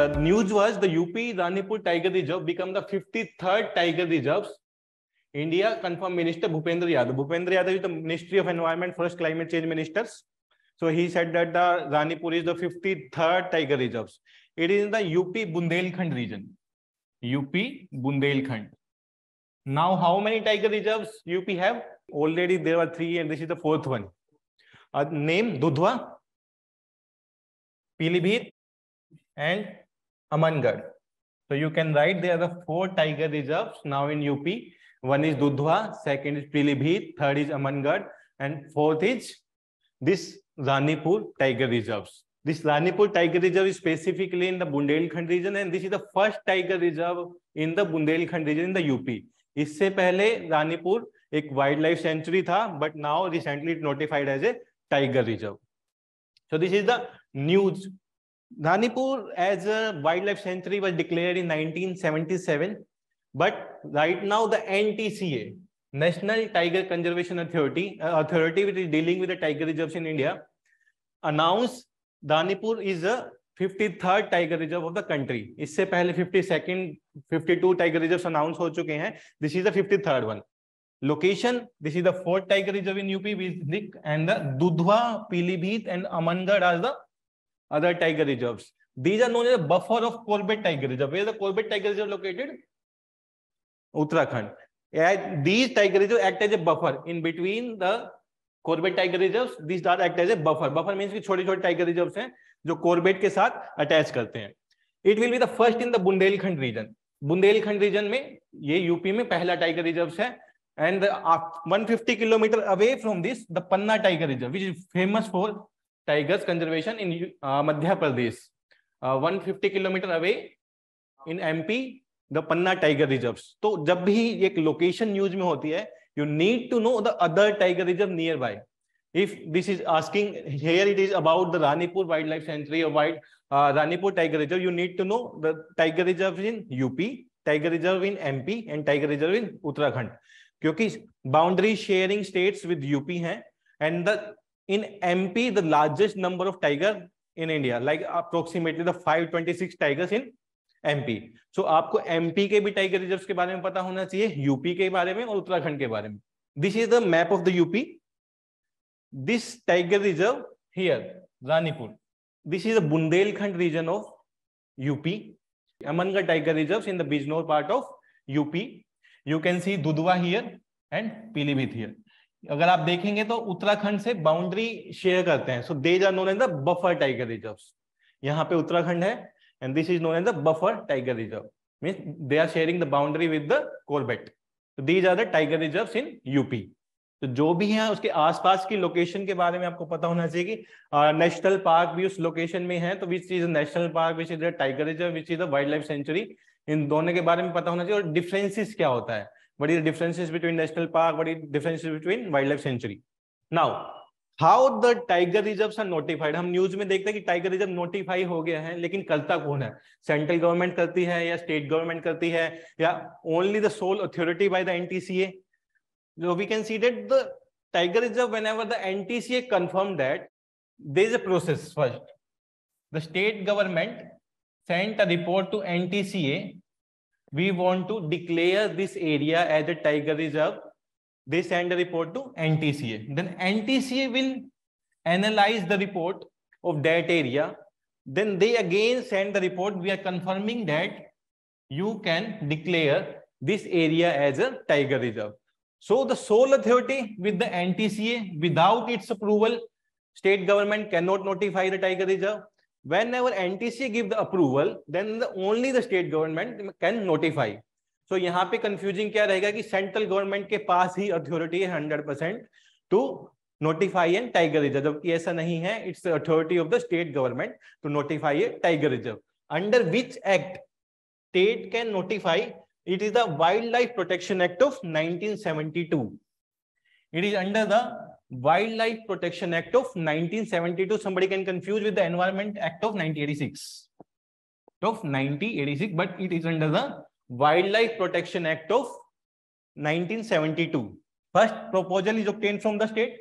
The news was the UP Ranipur Tiger Reserve become the 53rd Tiger Reserves. India confirmed Minister Bhupendra Yadav. Bhupendra Yadav is the Ministry of Environment, first climate change ministers. So he said that the Ranipur is the 53rd Tiger Reserves. It is in the UP Bundelkhand region. UP Bundelkhand. Now, how many Tiger Reserves UP have? Already there were 3 and this is the 4th one. Name Dudhwa, Pilibhit and Amangarh. So you can write there are the 4 Tiger Reserves now in UP. One is Dudhwa, second is Pilibhit, third is Amangarh, and 4th is this Ranipur Tiger Reserves. This Ranipur Tiger Reserve is specifically in the Bundelkhand region, and this is the first Tiger Reserve in the Bundelkhand region in the UP. इससे पहले रानीपुर एक wild life sanctuary था, but now recently it notified as a tiger reserve. So this is the news. Ranipur as a wildlife sanctuary was declared in 1977, but right now the NTCA, National Tiger Conservation Authority, which is dealing with the tiger reserves in India, announced Ranipur is a 53rd tiger reserve of the country. इससे पहले 52nd, 52 tiger reserves announced हो चुके हैं. This is the 53rd one. Location, this is the 4th tiger reserve in UP, and the Dudhwa, Pilibhit and Amangarh are the other tiger reserves. These are known as the buffer of Corbett Tiger Reserve. Where is the Corbett Tiger Reserve located? Uttarakhand. These tiger reserves act as a buffer in between the Corbett Tiger Reserves. These are act as a buffer. Buffer means कि छोटे-छोटे tiger reserves हैं जो Corbett के साथ attach करते हैं. It will be the first in the Bundelkhand region. Bundelkhand region में ये यूपी में पहला tiger reserves है. And 150 kilometer away from this, the Panna Tiger Reserve, which is famous for tigers conservation in Madhya Pradesh. 150 kilometer away in MP, the Panna Tiger Reserves. तो जब भी एक location news में होती है, you need to know the other tiger reserve nearby. If this is asking here, it is about the Ranipur Wildlife Sanctuary or Ranipur Tiger Reserve. You need to know the tiger reserve in UP, tiger reserve in MP, and tiger reserve in Uttarakhand. क्योंकि boundary sharing states with UP हैं, and the in MP the largest number of tiger in India, like approximately the 526 tigers in MP. So आपको MP के भी tiger reserves के बारे में पता होना चाहिए, यूपी के बारे में और उत्तराखंड के बारे में. This is the map of the UP. This tiger reserve here Ranipur, this is the Bundelkhand region of UP. Amangarh tiger reserves in the Bijnor part of UP. You can see Dudhwa here and Pilibhit here. अगर आप देखेंगे तो उत्तराखंड से बाउंड्री शेयर करते हैं. So these are known as the buffer tiger reserves. यहाँ पे उत्तराखंड है and this is known as the buffer tiger reserve. Means they are sharing the boundary with the Corbett. So these are the tiger reserves in UP. तो जो भी है उसके आसपास की लोकेशन के बारे में आपको पता होना चाहिए कि नेशनल पार्क भी उस लोकेशन में है, तो which is national park, which is the tiger reserve, which is the wildlife sanctuary. इन दोनों के बारे में पता होना चाहिए. और डिफरेंसेस क्या होता है, what is the differences between national park, what is differences between wildlife sanctuary. Now how the tiger reserves are notified. हम न्यूज में देखते हैं कि टाइगर रिजर्व नोटिफाई हो गया है, लेकिन करता कौन है? सेंट्रल गवर्नमेंट करती है या स्टेट गवर्नमेंट करती है, या only the soul authority by the NTCA? So we can see that the tiger reserve, whenever the NTCA confirmed that, there is a process first. The state government sent a report to NTCA. We want to declare this area as a tiger reserve. They send a report to NTCA. Then NTCA will analyze the report of that area. Then they again send the report. We are confirming that you can declare this area as a tiger reserve. So the sole authority with the NTCA, without its approval, state government cannot notify the tiger reserve. Whenever NTCA give the approval, then only the state government can notify. So यहाँ पे confusing क्या रहेगा कि central government के पास ही authority है 100% to notify a tiger reserve, जबकि ऐसा नहीं है. It's the authority of the state government to notify a tiger reserve. Under which act state can notify? It is the Wildlife Protection Act of 1972. It is under the Wildlife Protection Act of 1972. Somebody can confuse with the Environment Act of 1986. But it is under the Wildlife Protection Act of 1972. First proposal is obtained from the state.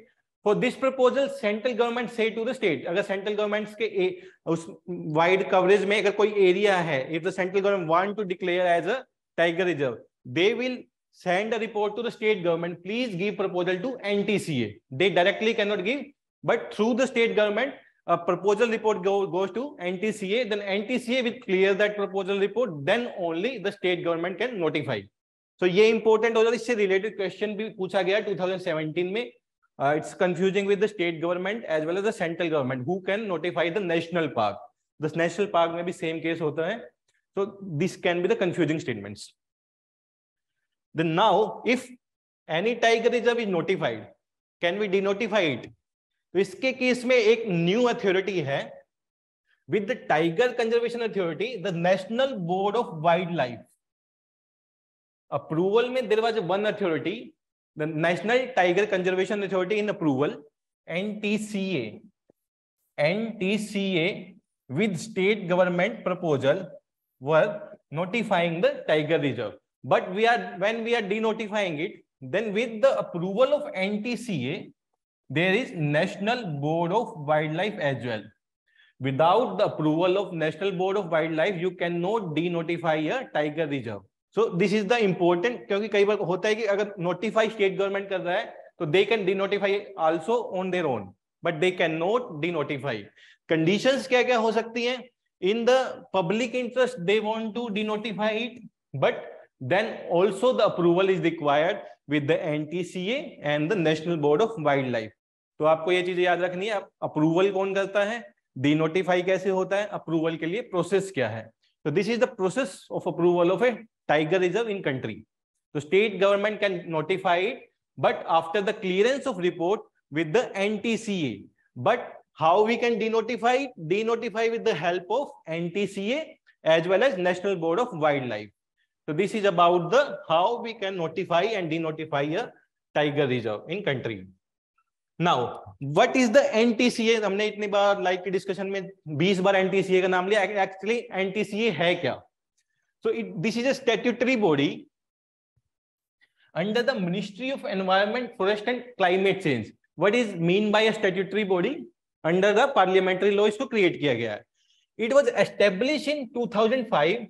For this proposal, central government say to the state, अगर central government के उस wide coverage में अगर कोई area है, if the central government want to declare as a tiger reserve, they will send a report to the state government. Please give proposal to NTCA. They directly cannot give, but through the state government, a proposal report goes to NTCA. Then NTCA will clear that proposal report. Then only the state government can notify. So ये important हो जाता है. इससे related question भी पूछा गया 2017 में. It's confusing with the state government as well as the central government who can notify the national park. The national park में भी same case होता है. So this can be the confusing statements. Then now, if any tiger reserve is notified, can we denotify it? तो इसके case में एक new authority है with the Tiger Conservation Authority, the National Board of Wildlife. Approval में there was one authority, the National Tiger Conservation Authority in approval, NTCA. NTCA with state government proposal were notifying the tiger reserve. But when we are denotifying it, then with the approval of NTCA, there is National Board of Wildlife as well. Without the approval of National Board of Wildlife, you cannot denotify a tiger reserve. So this is the important, क्योंकि कई बार होता है कि अगर notify state government कर रहा है, तो they can denotify also on their own, but they cannot denotify. Conditions क्या क्या हो सकती हैं? In the public interest, they want to denotify it, but then also the approval is required with the NTCA and the National Board of Wildlife. तो आपको ये चीजें याद रखनी है. अप्रूवल कौन करता है, डिनोटिफाई कैसे होता है, अप्रूवल के लिए प्रोसेस क्या है. तो this is the process of approval of a tiger reserve in country. तो state government can notify it, but after the clearance of report with the NTCA. But how we can denotify? Denotify with the help of NTCA as well as National Board of Wildlife. So this is about the how we can notify and denotify a tiger reserve in country. Now, what is the NTCA? हमने इतनी बार like की discussion में 20 बार NTCA का नाम लिया. Actually NTCA है क्या? So this is a statutory body under the Ministry of Environment, Forest and Climate Change. What is mean by a statutory body? Under the parliamentary law इसको create किया गया है. It was established in 2005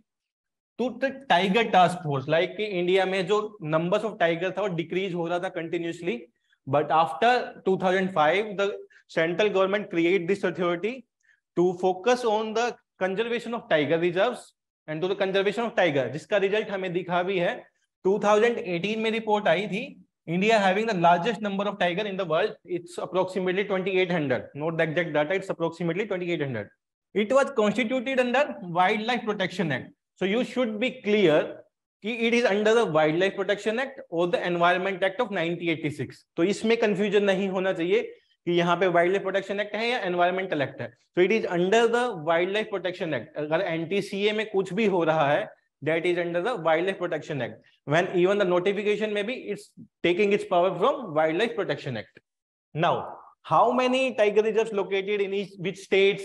to the tiger task force. Like कि India में जो numbers of tiger था वो decrease हो रहा था continuously. But after 2005, the central government created this authority to focus on the conservation of tiger reserves and to the conservation of tiger, जिसका result हमें दिखा भी है. 2018 में रिपोर्ट आई थी, India having the largest number of tiger in the world. It's approximately 2,800. Not the exact data, it's approximately 2,800. It was constituted under Wildlife Protection Act. So you should be clear कि it is under the Wildlife Protection Act or the Environment Act of 1986. तो इसमें confusion नहीं होना चाहिए कि यहाँ पे Wildlife Protection Act है या Environmental Act है. So it is under the Wildlife Protection Act. अगर NTCA में कुछ भी हो रहा है, that is under the Wildlife Protection Act. When even the notification maybe it's taking its power from Wildlife Protection Act. Now, how many tiger reserves located in each which states?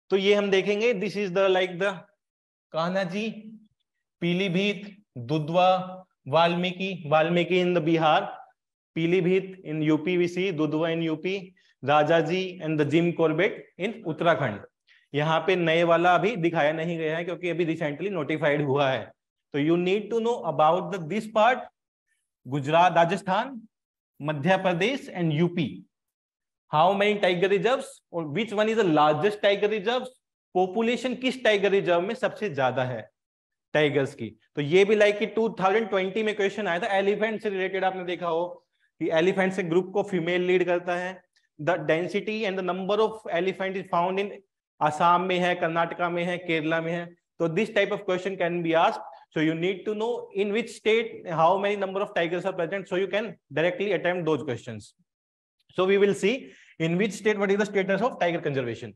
तो ये हम देखेंगे. This is the like the Kanhaji, Pilibhit, Dudhwa, Valmiki in the Bihar, Pilibhit in UP we see, Dudhwa in UP, Rajaji and the Jim Corbett in Uttarakhand. यहाँ पे नए वाला अभी दिखाया नहीं गया है क्योंकि अभी रिसेंटली नोटिफाइड हुआ है. तो you need to know about the this part. Gujarat, Rajasthan, Madhya Pradesh and UP. How many tiger reserves और which one is the largest tiger reserves? Population किस टाइगर रिजर्व में सबसे ज्यादा है टाइगर्स की? तो ये भी लाइक कि 2020 में क्वेश्चन आया था. एलिफेंट से रिलेटेड आपने देखा हो कि एलिफेंट से ग्रुप को फीमेल लीड करता है. The density and the number of elephant is found in Assam में है, कर्नाटका में है, केरला में है. तो this type of question can be asked. So you need to know in which state how many number of tigers are present, so you can directly attempt those questions. So we will see in which state what is the status of tiger conservation.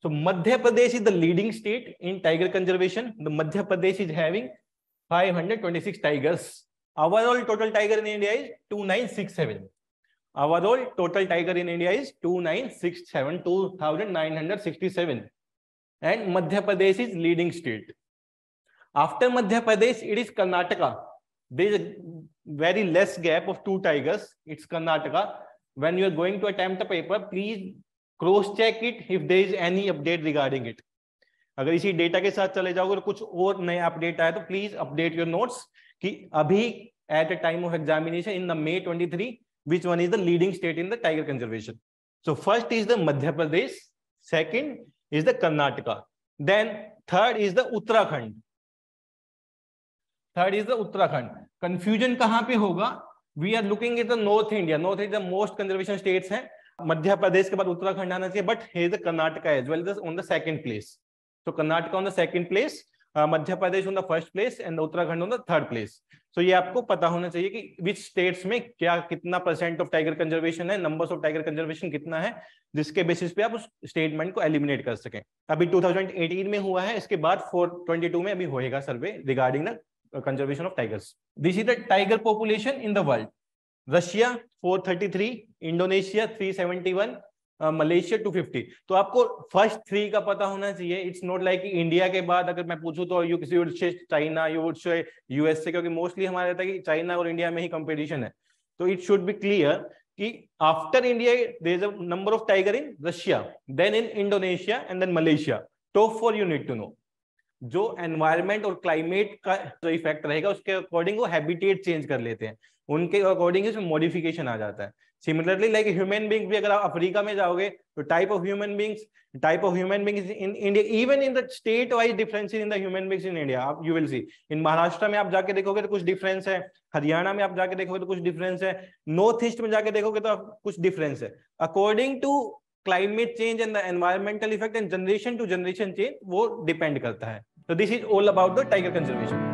So Madhya Pradesh is the leading state in tiger conservation. The Madhya Pradesh is having 526 tigers. Overall total tiger in India is 2967. Overall total tiger in India is 2967, 2967. And Madhya Pradesh is leading state. After Madhya Pradesh, it is Karnataka. There is a very less gap of 2 tigers. It's Karnataka. when you are going to attempt the paper, please cross check it if there is any update regarding it. अगर इसी data के साथ चले जाओगे तो कुछ और नया अपडेट आया तो प्लीज अपडेट योर नोट्स कि अभी at the time of examination in the May 23 which one is the leading state in the tiger conservation. So first is the Madhya Pradesh, second is the Karnataka, then third is the Uttarakhand. Third is the Uttarakhand. Confusion कहां पे होगा? We are looking at the North India. North India the most conservation states है. मध्य प्रदेश के बाद उत्तराखंड आना चाहिए, but here is the Karnataka as well on the second place. So Karnataka on the second place, Madhya Pradesh on the first place and Uttarakhand on the third place. So ये आपको पता होना चाहिए कि which states में क्या कितना % of tiger conservation है, numbers of tiger conservation कितना है, जिसके बेसिस पे आप उस स्टेटमेंट को एलिमिनेट कर सकें. अभी 2018 में हुआ है, इसके बाद 422 में अभी होएगा survey regarding the conservation of tigers. This is the tiger population in the world. Russia 433, Indonesia 371, Malaysia 250. तो आपको फर्स्ट 3 का पता होना चाहिए. इट्स नॉट लाइक इंडिया के बाद अगर मैं पूछूं तो यू किसी would say China, you would say US से, क्योंकि मोस्टली हमारा रहता है कि चाइना और इंडिया में ही कंपटीशन है. तो इट शुड बी क्लियर कि after India there is a number of tiger in Russia, then in Indonesia and then Malaysia. Top 4 you need to know. जो एनवायरमेंट और क्लाइमेट का जो इफेक्ट रहेगा उसके अकॉर्डिंग वो हैबिटेट चेंज कर लेते हैं, उनके अकॉर्डिंग इसमें मॉडिफिकेशन आ जाता है. सिमिलरली लाइक ह्यूमन बीइंग भी अगर आप अफ्रीका में जाओगे तो type of human beings in India, even in the state wise differences in the human beings in India. आप यू विल सी इन महाराष्ट्र में आप जाके देखोगे तो कुछ डिफरेंस है, हरियाणा में आप जाके देखोगे तो कुछ डिफरेंस है, नॉर्थ ईस्ट में जाके देखोगे तो कुछ डिफरेंस है. According to climate change and the environmental effect and generation to generation change वो डिपेंड करता है. So this is all about the tiger conservation.